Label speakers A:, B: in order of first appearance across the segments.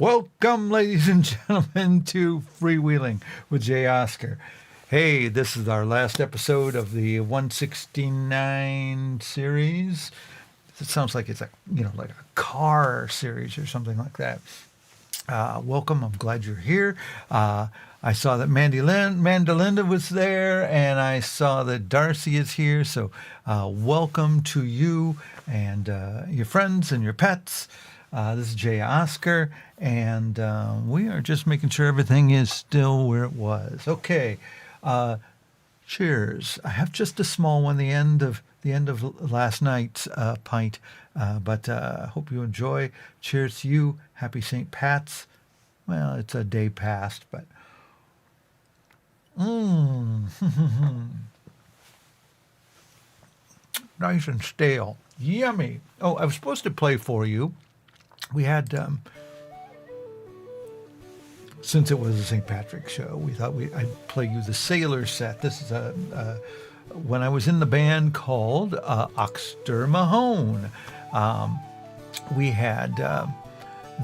A: Welcome, ladies and gentlemen, to Freewheeling with J. Oscar. Hey, this is our last episode of the 169 series. It sounds like it's like a car series or something like that. Welcome. I'm glad you're here. I saw that Mandalinda was there, and I saw that Darcy is here. So welcome to you and your friends and your pets. This is J. Oscar, and we are just making sure everything is still where it was. Okay, cheers. I have just a small one, the end of last night's pint, but hope you enjoy. Cheers to you. Happy St. Pat's. Well, it's a day past, but nice and stale. Yummy. Oh, I was supposed to play for you. We had, since it was a St. Patrick's show, we thought I'd play you the Sailor set. This is when I was in the band called Oxter Mahone. We had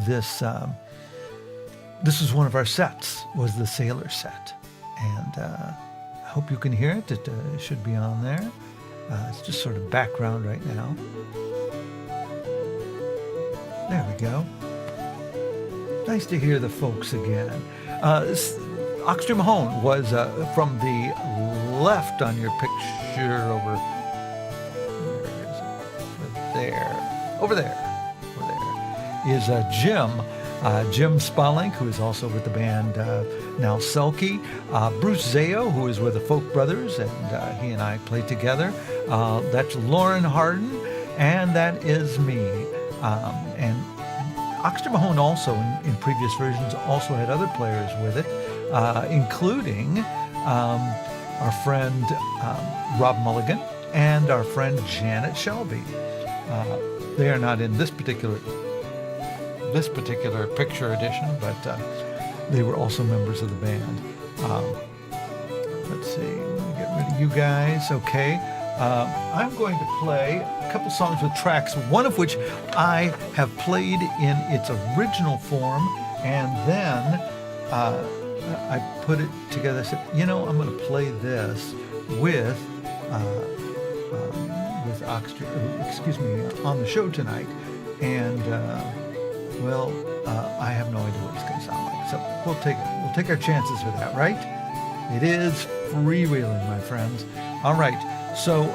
A: this was one of our sets, was the Sailor set. And I hope you can hear it. It should be on there. It's just sort of background right now. There we go. Nice to hear the folks again. Oxter Mahone was from the left on your picture over there is Jim Spalink, who is also with the band now Selkie, Bruce Zao, who is with the Folk Brothers, and he and I played together. That's Lauren Harden, and that is me. And Oxter Mahone also, in previous versions, also had other players with it, including our friend Rob Mulligan and our friend Janet Shelby. They are not in this particular picture edition, but they were also members of the band. Let's see, let me get rid of you guys. Okay. I'm going to play a couple songs with tracks, one of which I have played in its original form, and then I put it together. I said, I'm going to play this with Oxter, on the show tonight, and I have no idea what it's going to sound like. So we'll take our chances with that, right? It is freewheeling, my friends. All right. So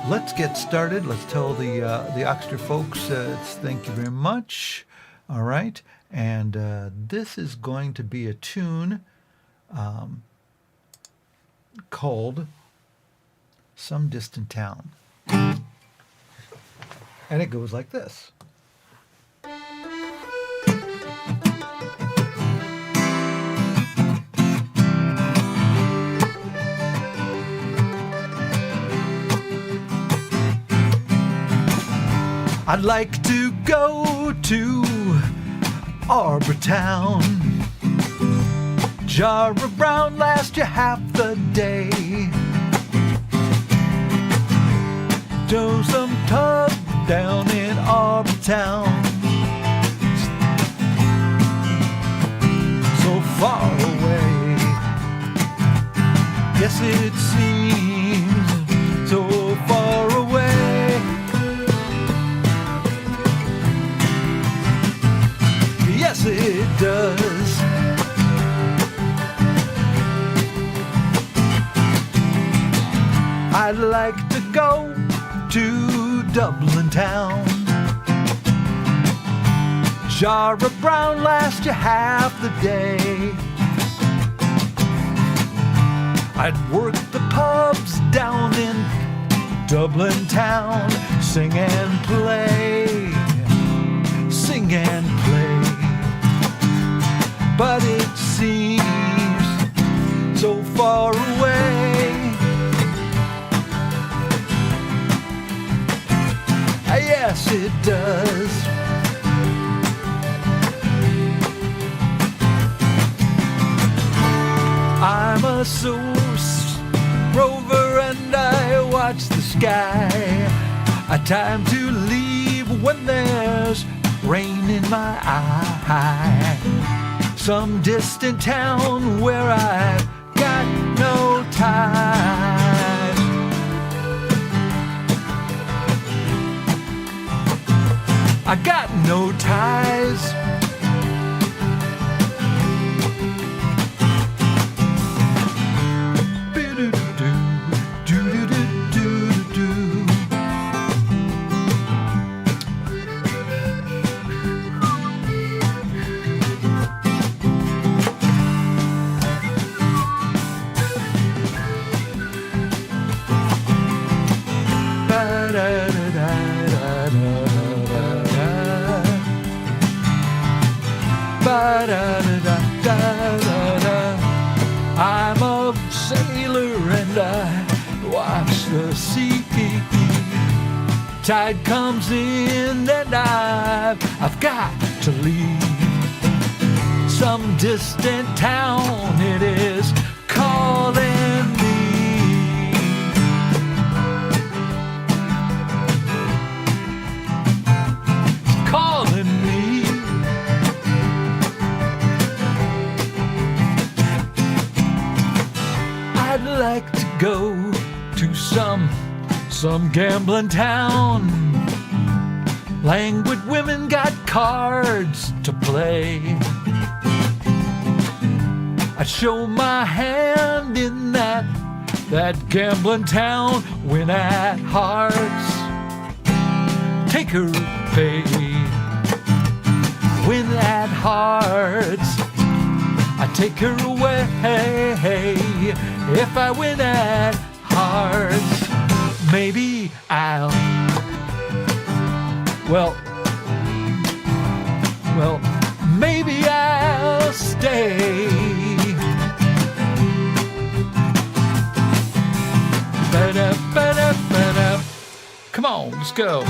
A: let's get started. Let's tell the Oxter folks thank you very much. All right, and this is going to be a tune called "Some Distant Town," and it goes like this. I'd like to go to Arbor Town, jar around, last you half the day, do some tub down in Arbor Town, so far away, yes it seems so far away. Yes, it does. I'd like to go to Dublin town, jar of brown, last you half the day. I'd work the pubs down in Dublin town, sing and play, sing and play. But it seems so far away. Yes, it does. I'm a source rover and I watch the sky. A time to leave when there's rain in my eye. Some distant town where I've got no ties. I got no ties. I'm a sailor and I watch the sea. Tide comes in and I've got to leave. Some distant town it is calling me. It's calling me. I'd like to go to some gambling town. Languid women got cards to play. I'd show my hand in that gambling town, win at hearts, take her pay, win at hearts. I take her away if I win at hearts. Maybe I'll, well, maybe I'll stay. Ba-da-ba-da-ba-da. Come on, let's go.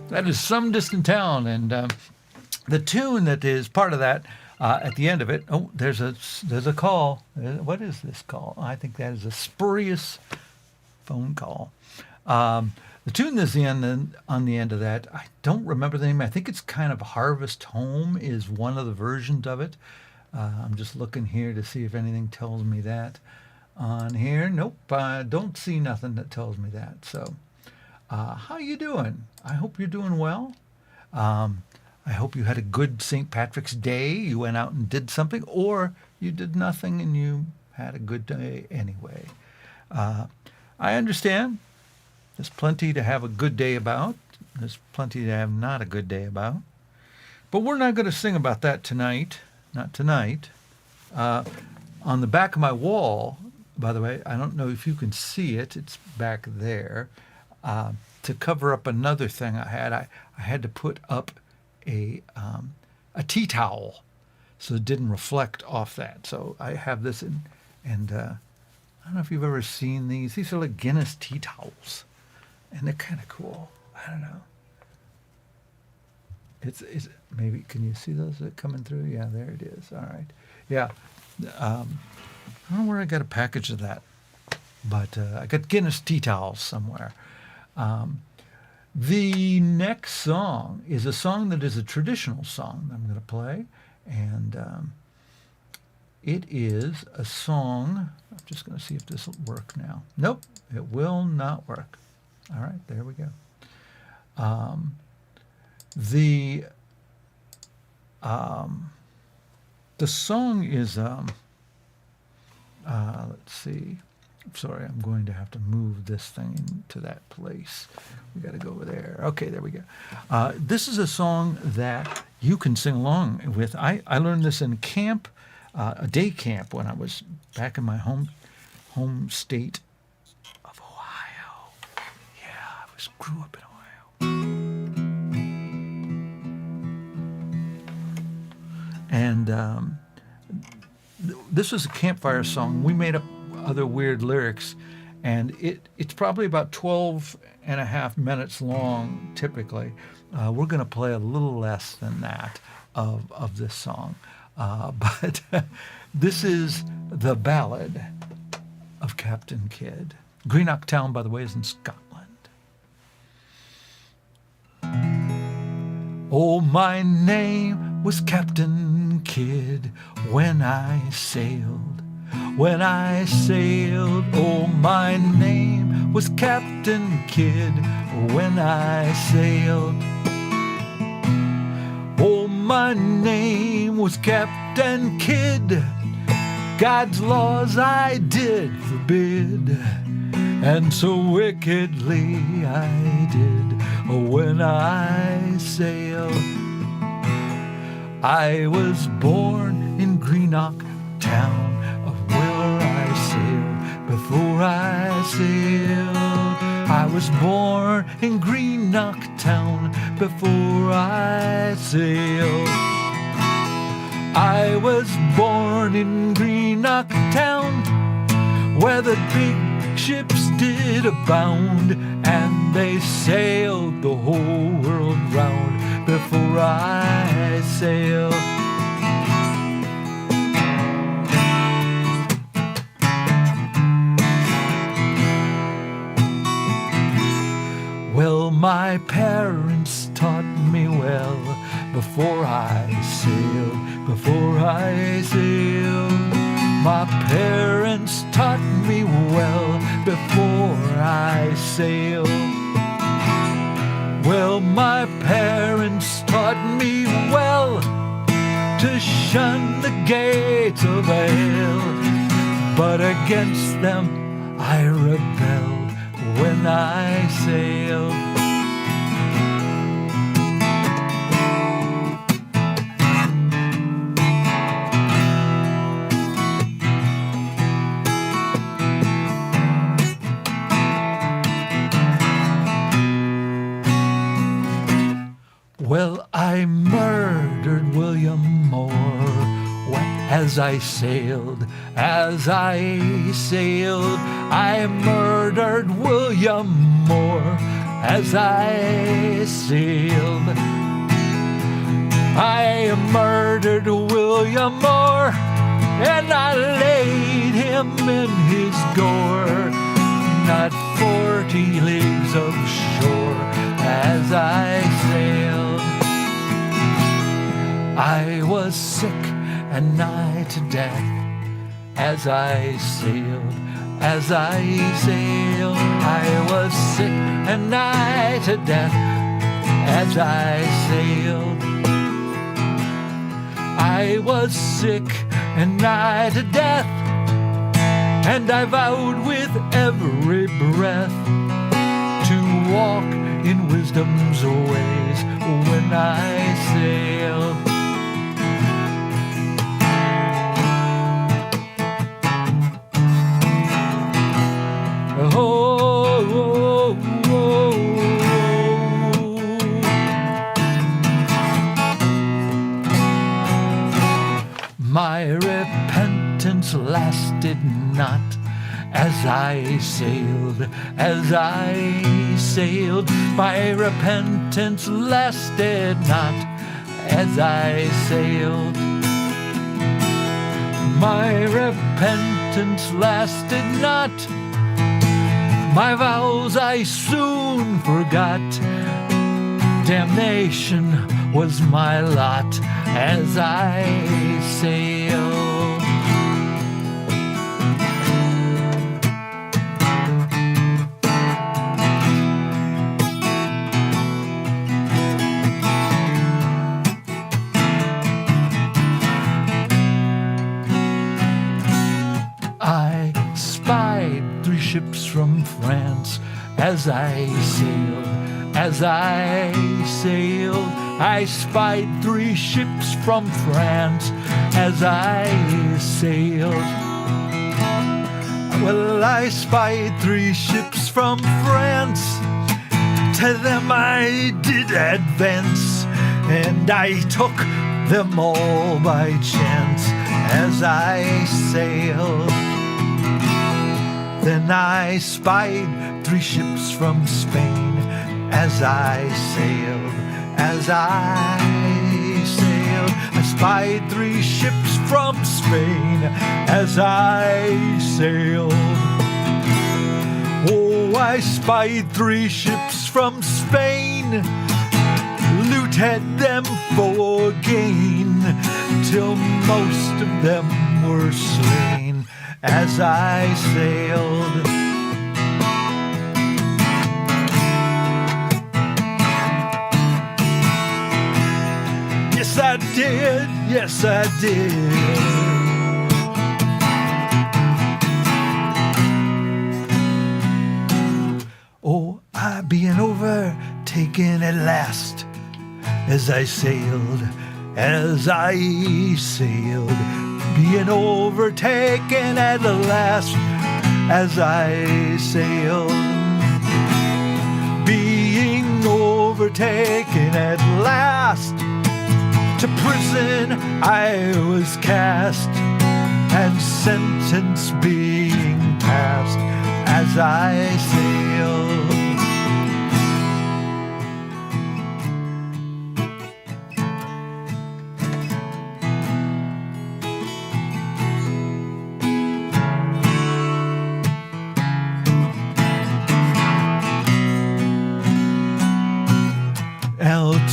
A: That is Some Distant Town, and the tune that is part of that at the end of it. Oh, there's a call. What is this call? I think that is a spurious phone call. The tune that's on the end of that, I don't remember the name. I think it's kind of Harvest Home is one of the versions of it. I'm just looking here to see if anything tells me that on here. Nope, I don't see nothing that tells me that. So, how you doing? I hope you're doing well. I hope you had a good St. Patrick's Day. You went out and did something, or you did nothing and you had a good day anyway. I understand. There's plenty to have a good day about. There's plenty to have not a good day about. But we're not going to sing about that tonight. Not tonight. On the back of my wall, by the way, I don't know if you can see it. It's back there. To cover up another thing I had to put up a tea towel so it didn't reflect off that. So I have this and I don't know if you've ever seen these. These are like Guinness tea towels, and they're kind of cool. I don't know. It's maybe, can you see those coming through? Yeah, there it is. All right. Yeah. I don't know where I got a package of that, but I got Guinness tea towels somewhere. The next song is a song that is a traditional song that I'm going to play, and it is a song. I'm just going to see if this will work now. Nope, it will not work. All right, there we go. The song is let's see. Sorry, I'm going to have to move this thing into that place. We got to go over there. Okay, there we go. This is a song that you can sing along with. I learned this in camp, a day camp when I was back in my home state of Ohio. Yeah, grew up in Ohio. And this was a campfire song. We made up other weird lyrics, and it's probably about 12 and a half minutes long typically. We're going to play a little less than that of this song, but this is the Ballad of Captain Kidd. Greenock Town, by the way, is in Scotland. Oh, my name was Captain Kidd when I sailed. When I sailed, oh, my name was Captain Kidd when I sailed. Oh, my name was Captain Kidd. God's laws I did forbid, and so wickedly I did when I sailed. I was born in Greenock Town, before I sailed. I was born in Greenock Town before I sailed. I was born in Greenock Town, where the big ships did abound, and they sailed the whole world round before I sailed. Well, my parents taught me well before I sailed, before I sailed. My parents taught me well before I sailed. Well, my parents taught me well to shun the gates of hell, but against them I rebelled when I sailed. Well, I murdered William Moore as I sailed, as I sailed. I murdered William Moore as I sailed. I murdered William Moore and I laid him in his gore, not 40 leagues of shore as I sailed. I was sick and nigh to death as I sailed, as I sailed. I was sick and nigh to death as I sailed. I was sick and nigh to death, and I vowed with every breath to walk in wisdom's ways when I sailed. Oh, oh, oh, oh. My repentance lasted not as I sailed, as I sailed. My repentance lasted not as I sailed. My repentance lasted not. My vows I soon forgot damnation was my lot as I sailed. I spied 3 ships from France as I sailed. As I sailed, I spied 3 ships from France as I sailed. Well, I spied 3 ships from France. To them I did advance, and I took them all by chance as I sailed. Then I spied 3 ships from Spain as I sailed, as I sailed. I spied 3 ships from Spain as I sailed. Oh, I spied 3 ships from Spain, looted them for gain, till most of them were slain as I sailed. Yes, I did. Yes, I did. Oh, I being overtaken at last as I sailed, as I sailed. Being overtaken at last as I sailed. Being overtaken at last. To prison I was cast, and sentence being passed as I sailed.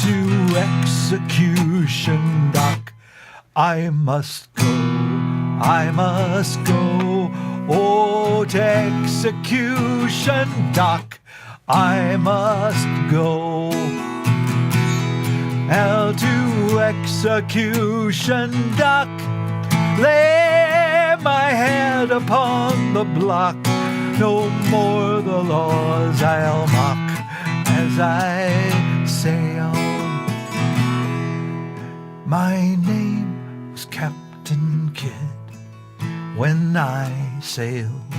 A: To execution dock I must go, I must go. Oh, to execution dock I must go. To execution dock, lay my head upon the block. No more the laws I'll mock as I sail. My name was Captain Kidd when I sailed.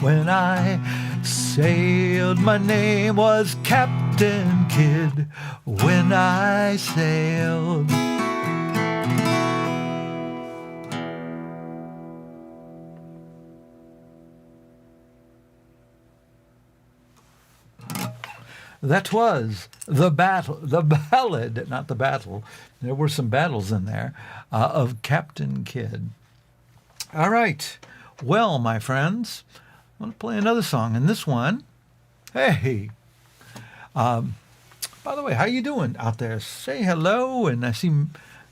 A: When I sailed, my name was Captain Kidd when I sailed. That was the ballad, not the battle. There were some battles in there, of Captain Kidd. All right. Well, my friends, I'm going to play another song. And this one, hey, by the way, how you doing out there? Say hello. And I see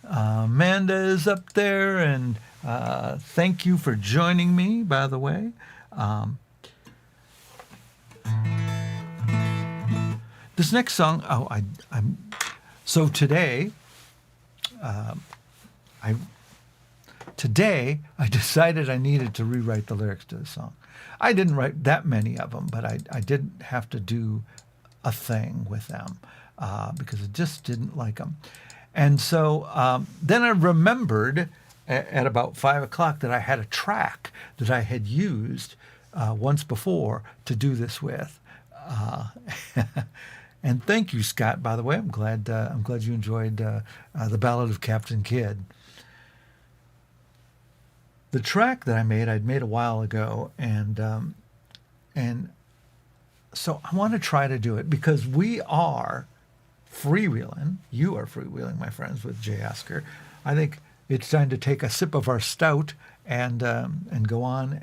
A: Amanda is up there. And thank you for joining me, by the way. This next song, so today, I decided I needed to rewrite the lyrics to the song. I didn't write that many of them, but I did have to do a thing with them because I just didn't like them. And so then I remembered at about 5 o'clock that I had a track that I had used once before to do this with. And thank you, Scott, by the way. I'm glad you enjoyed the Ballad of Captain Kidd. The track that I'd made a while ago, and so I want to try to do it because we are freewheeling. You are freewheeling, my friends, with Jay Oscar. I think it's time to take a sip of our stout and go on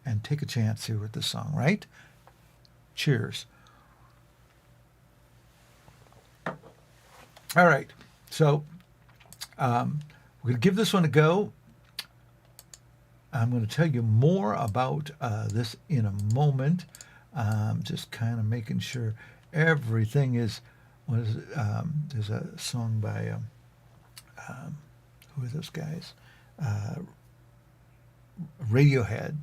A: and take a chance here with this song, right? Cheers. All right. So we're going to give this one a go. I'm going to tell you more about this in a moment. Just kind of making sure everything is. There's a song by who are those guys? Radiohead,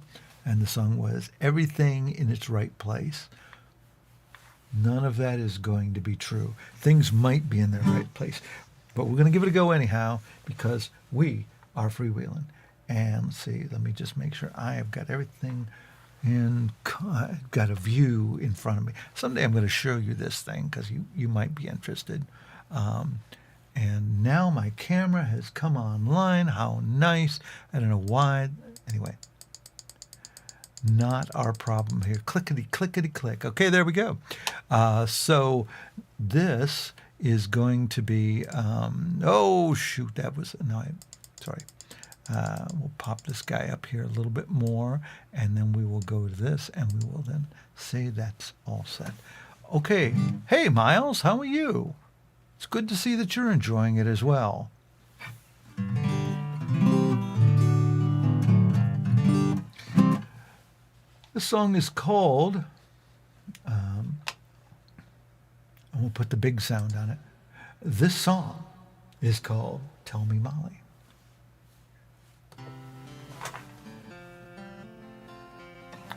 A: and the song was "Everything in Its Right Place." None of that is going to be true. Things might be in their right place, but we're going to give it a go anyhow because we are freewheeling. And let's see, let me just make sure I have got everything in, got a view in front of me. Someday I'm going to show you this thing because you might be interested. And now my camera has come online. How nice. I don't know why. Anyway, not our problem here. Clickety, clickety, click. Okay, there we go. So this is going to be, oh, shoot, that was, no, sorry. We'll pop this guy up here a little bit more, and then we will go to this, and we will then say that's all set. Okay. Hey, Miles, how are you? It's good to see that you're enjoying it as well. The song is called, and we'll put the big sound on it. This song is called Tell Me Molly.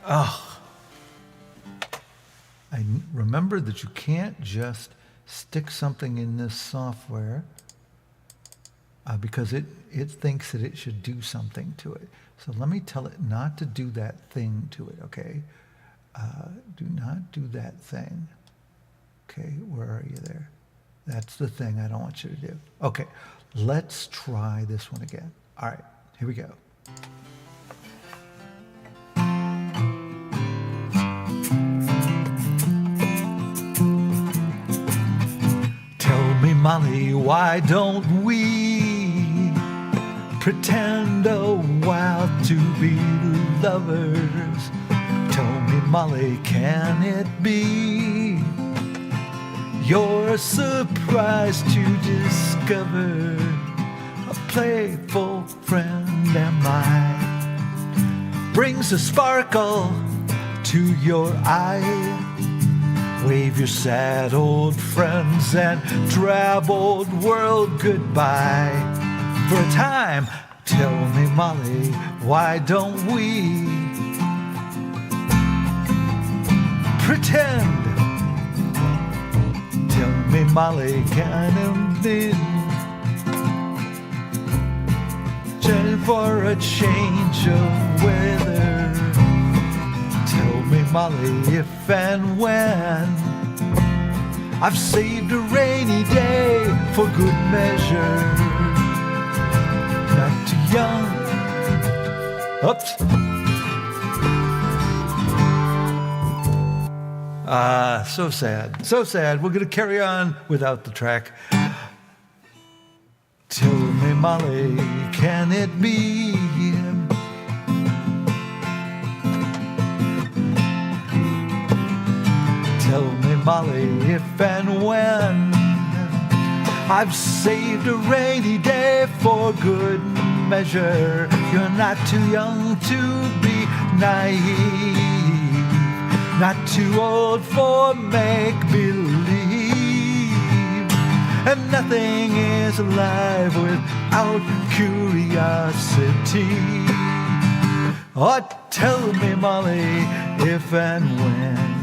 A: Oh, I remember that you can't just stick something in this software because it thinks that it should do something to it. So let me tell it not to do that thing to it, okay? Do not do that thing. Okay, where are you there? That's the thing I don't want you to do. Okay, let's try this one again. All right, here we go. Tell me, Molly, why don't we pretend a while to be lovers? Tell me, Molly, can it be you're surprised to discover a playful friend am I? Brings a sparkle to your eye. Wave your sad old friends and drab old world goodbye. For a time, tell me, Molly, why don't we pretend? Tell me, Molly, can it be just for a change of weather? Tell me, Molly, if and when I've saved a rainy day for good measure. Not too young. Oops. So sad. So sad. We're going to carry on without the track. Tell me, Molly, can it be Tell me, Molly, if and when I've saved a rainy day for good measure. You're not too young to be naive, not too old for make-believe, and nothing is alive without curiosity. Oh, tell me, Molly, if and when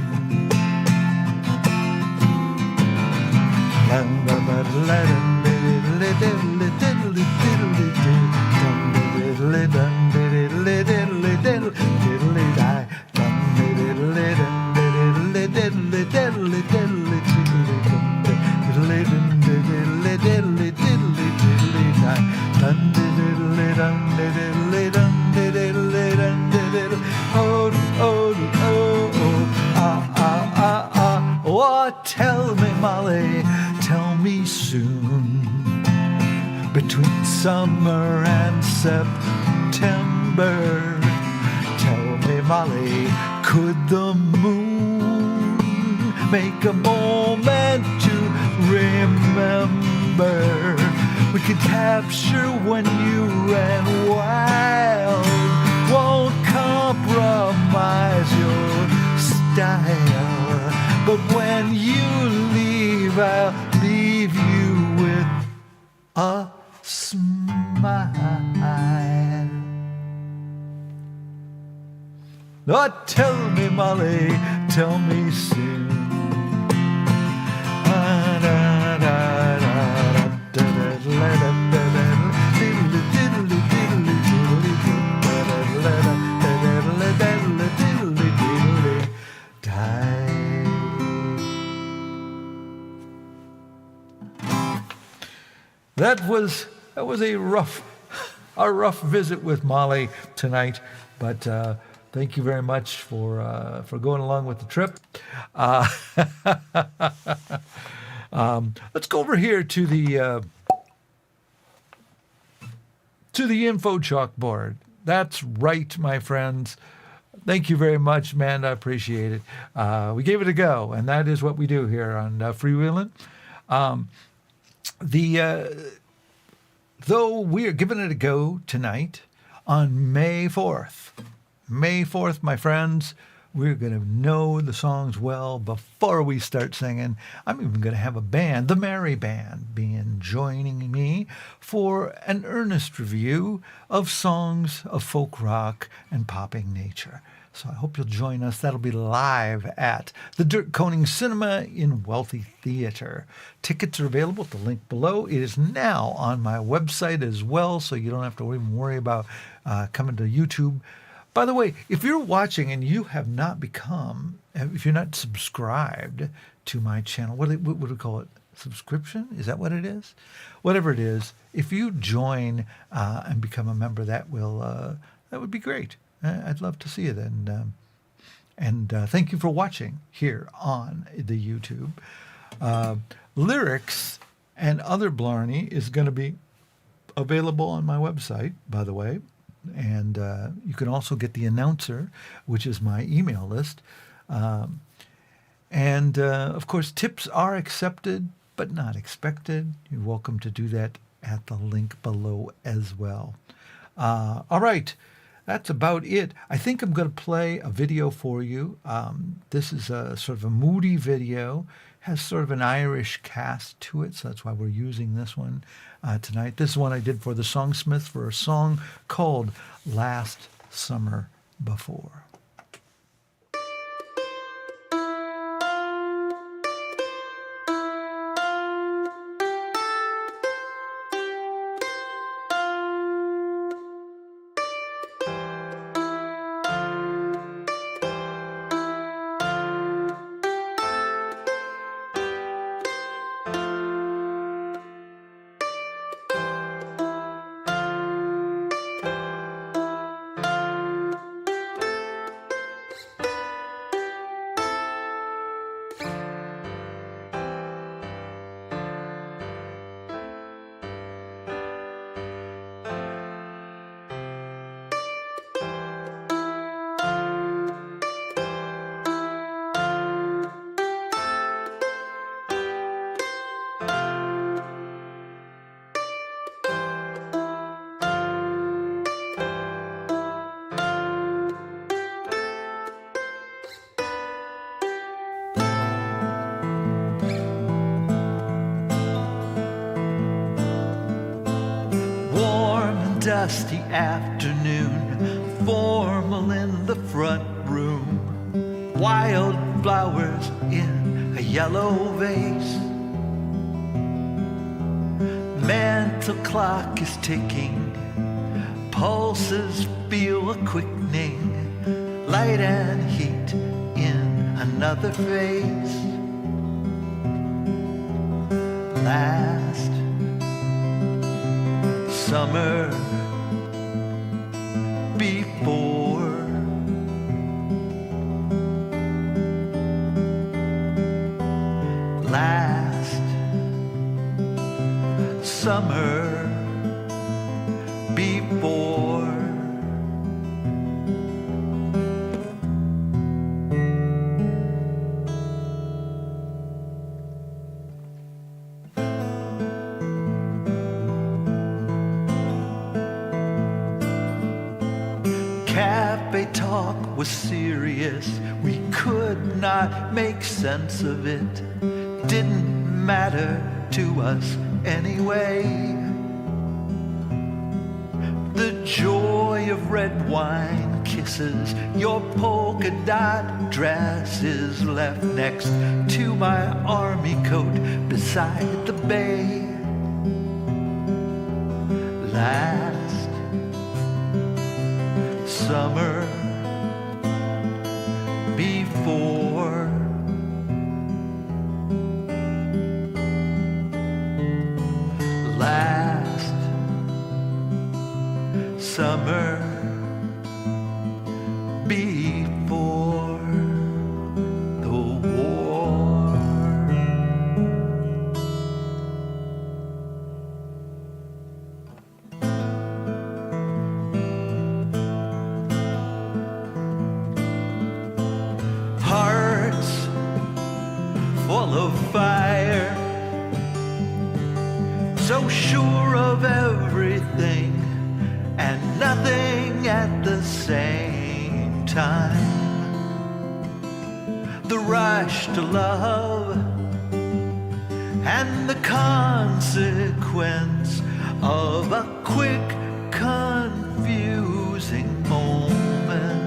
A: Oh, tell me, Molly, tell me soon. Between summer and September, tell me, Molly, could the moon make a moment to remember? could capture when you ran wild. Won't compromise your style, but when you leave, I'll leave you with a smile. Oh, tell me, Molly, tell me soon. That was a rough visit with Molly tonight, but thank you very much for going along with the trip. Let's go over here to the info chalkboard. That's right, my friends. Thank you very much, man. I appreciate it. We gave it a go, and that is what we do here on Freewheelin'. Though we are giving it a go tonight on May 4th. May 4th, my friends, we're going to know the songs well before we start singing. I'm even going to have a band, the Merry Band, joining me for an earnest review of songs of folk rock and popping nature. So I hope you'll join us. That'll be live at the Koning Cinema in Wealthy Theater. Tickets are available at the link below. It is now on my website as well, so you don't have to even worry about coming to YouTube. By the way, if you're watching and you have not if you're not subscribed to my channel, what do we call it? Subscription? Is that what it is? Whatever it is, if you join and become a member, that would be great. I'd love to see it, and thank you for watching here on the YouTube. Lyrics and other blarney is going to be available on my website, by the way, and you can also get the announcer, which is my email list, and of course tips are accepted but not expected. You're welcome to do that at the link below as well. All right. That's about it. I think I'm going to play a video for you. This is a sort of a moody video, has sort of an Irish cast to it, so that's why we're using this one tonight. This is one I did for the Songsmith for a song called Last Summer Before. Dusty afternoon, formal in the front room, wild flowers in a yellow vase. Mental clock is ticking, pulses feel a quickening, light and heat in another face. Last summer before, last summer before. was serious. We could not make sense of it. Didn't matter to us anyway. The joy of red wine kisses, your polka dot dresses left next to my army coat beside the bay. Last summer before last summer before the war. Hearts full of fire, so sure of everything and nothing at the same time. The rush to love and the consequence of a quick, confusing moment.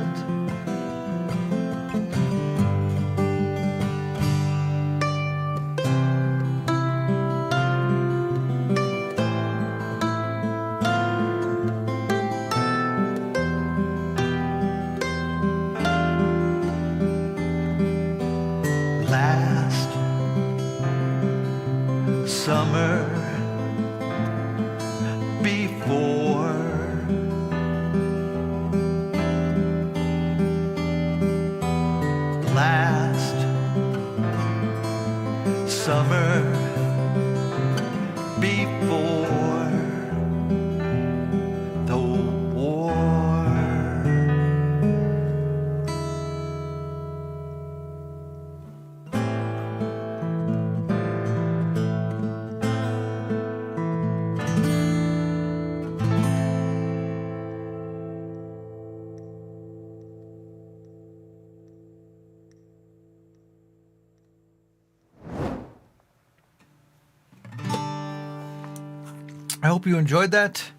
A: Summer before last summer before the war. I hope you enjoyed that.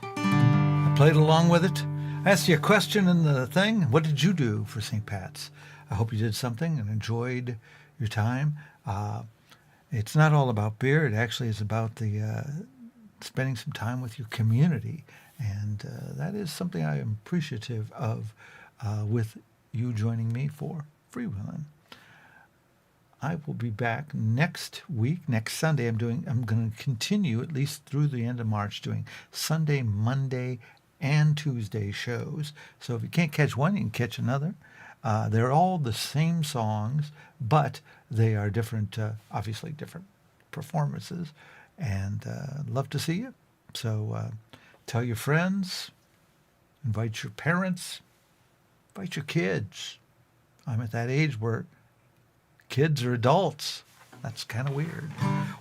A: I played along with it. I asked you a question in the thing. What did you do for St. Pat's? I hope you did something and enjoyed your time. It's not all about beer. It actually is about the spending some time with your community. And that is something I am appreciative of with you joining me for Freewheelin'. I will be back next week, next Sunday. I'm going to continue at least through the end of March doing Sunday, Monday, and Tuesday shows. So if you can't catch one, you can catch another. They're all the same songs, but they are different, obviously different performances. And love to see you. So tell your friends, invite your parents, invite your kids. I'm at that age where kids are adults. That's kind of weird.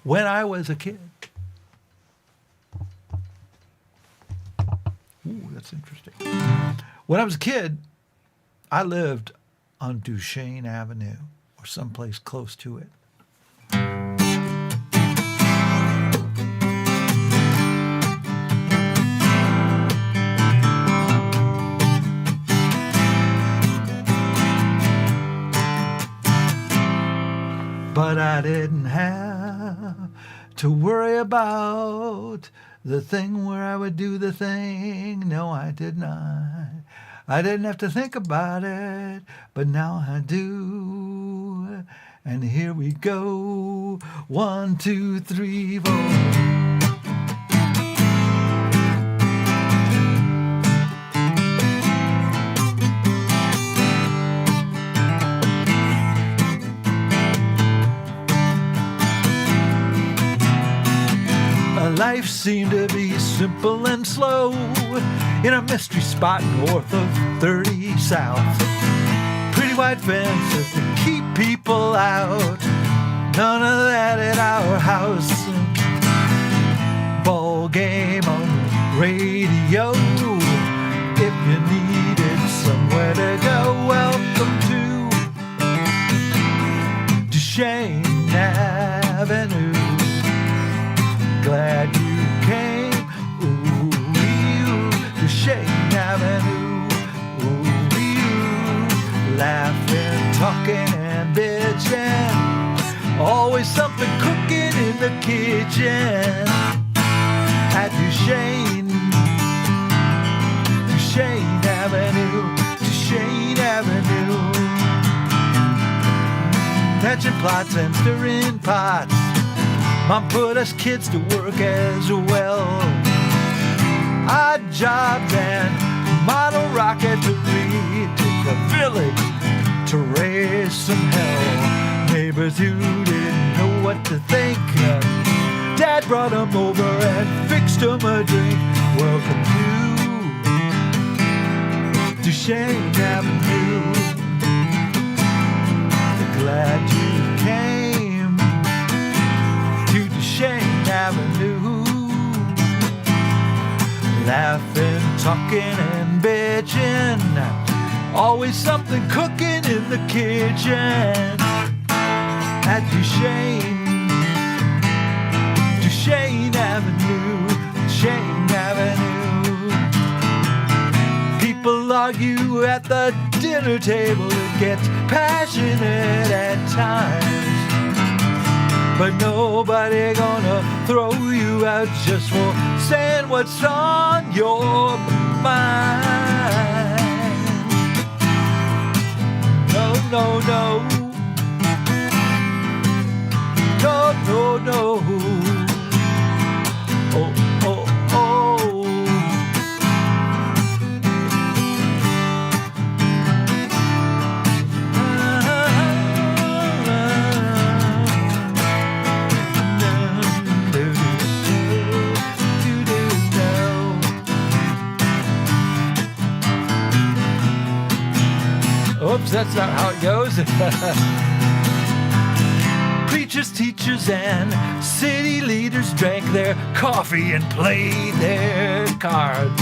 A: When I was a kid. Ooh, that's interesting. When I was a kid, I lived on Duchesne Avenue or someplace close to it. But I didn't have to worry about the thing where I would do the thing. No, I did not. I didn't have to think about it, but now I do. And here we go. 1, 2, 3, 4. Life seemed to be simple and slow in a mystery spot north of 30 South. Pretty white fences to keep people out. None of that at our house. Ball game on the radio if you needed somewhere gotta go. Welcome to Shane Avenue. Glad you came. Ooh, to Shane Avenue. Ooh, laughing, talking, and bitching. Always something cooking in the kitchen. At Duchesne Avenue, Duchesne Avenue. Hatching plots and stirring pots. Mom put us kids to work as well. Odd jobs and model rocketry. Take a village to raise some hell. Neighbors who didn't know what to think. Dad brought them over and fixed them a drink. Welcome to Duchesne Avenue. Glad you came to Duchesne Avenue. Laughing, talking, and bitching. Always something cooking in the kitchen. At Duchesne Avenue, Duchesne Avenue. People argue at the dinner table. It gets passionate at times, but nobody gonna throw you out just for saying what's on your mind. No, no, no. No, no, no. Oh, oh, oh. Oops, that's not how it goes. Preachers, teachers, and city leaders drank their coffee and played their cards.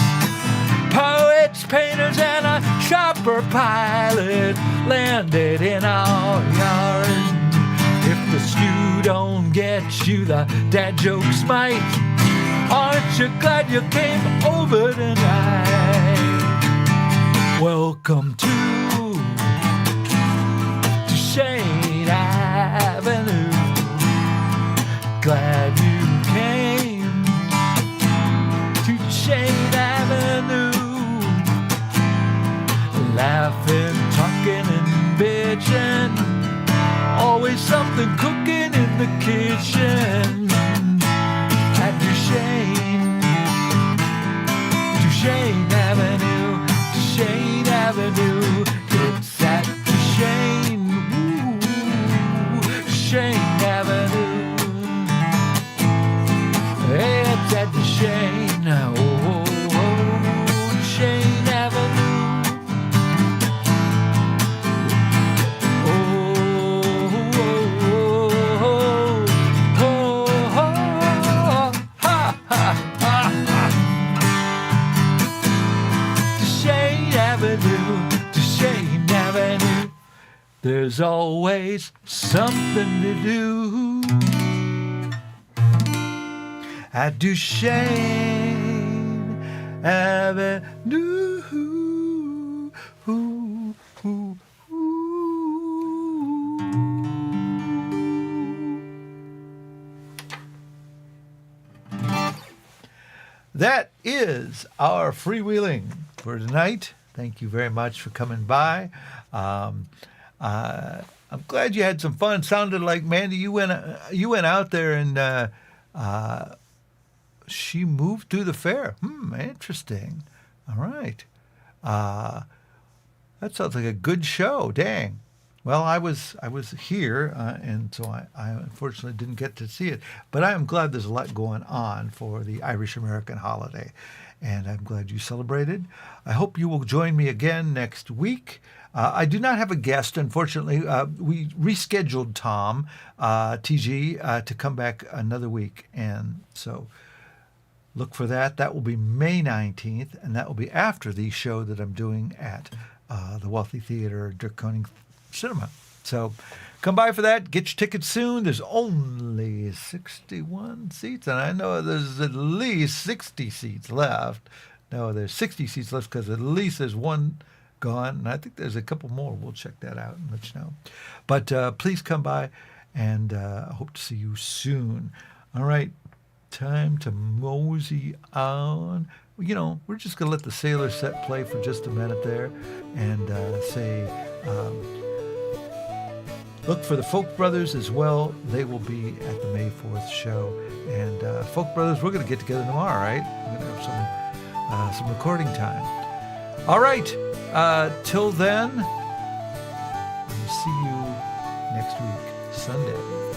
A: Poets, painters, and a chopper pilot landed in our yard. If the stew don't get you, the dad jokes might. Aren't you glad you came over tonight? Welcome to Shane Avenue. Glad you came to Shane Avenue. Laughing, talking, and bitching. Always something cooking in the kitchen. At Duchesne Avenue, Duchesne Avenue. It's at Duchesne. Shane Avenue. It's at Duchesne. Oh, oh, oh, Shane Avenue. Oh, oh, oh, oh, oh, ha, ha, ha, ha. Duchesne Avenue, Duchesne Avenue. There's always something to do at Duchesne Avenue. Ooh, ooh, ooh. That is our freewheeling for tonight. Thank you very much for coming by. I'm glad you had some fun. Sounded like Mandy, you went out there and she moved to the fair. Interesting. All right. That sounds like a good show. Dang. Well, I was here, and so I unfortunately didn't get to see it. But I am glad there's a lot going on for the Irish American holiday, and I'm glad you celebrated. I hope you will join me again next week. I do not have a guest, unfortunately. We rescheduled Tom, TG, to come back another week, and so look for that. That will be May 19th, and that will be after the show that I'm doing at the Wealthy Theater, Koning Cinema. So come by for that. Get your tickets soon. There's only 61 seats, and I know there's at least 60 seats left. No, there's 60 seats left because at least there's one gone, and I think there's a couple more. We'll check that out and let you know. But please come by, and I hope to see you soon. All right, time to mosey on. You know, we're just going to let the Sailor set play for just a minute there and say, look for the Folk Brothers as well. They will be at the May 4th show. And Folk Brothers, we're going to get together tomorrow, right? We're going to have some recording time. All right. Till then, I'll see you next week, Sunday.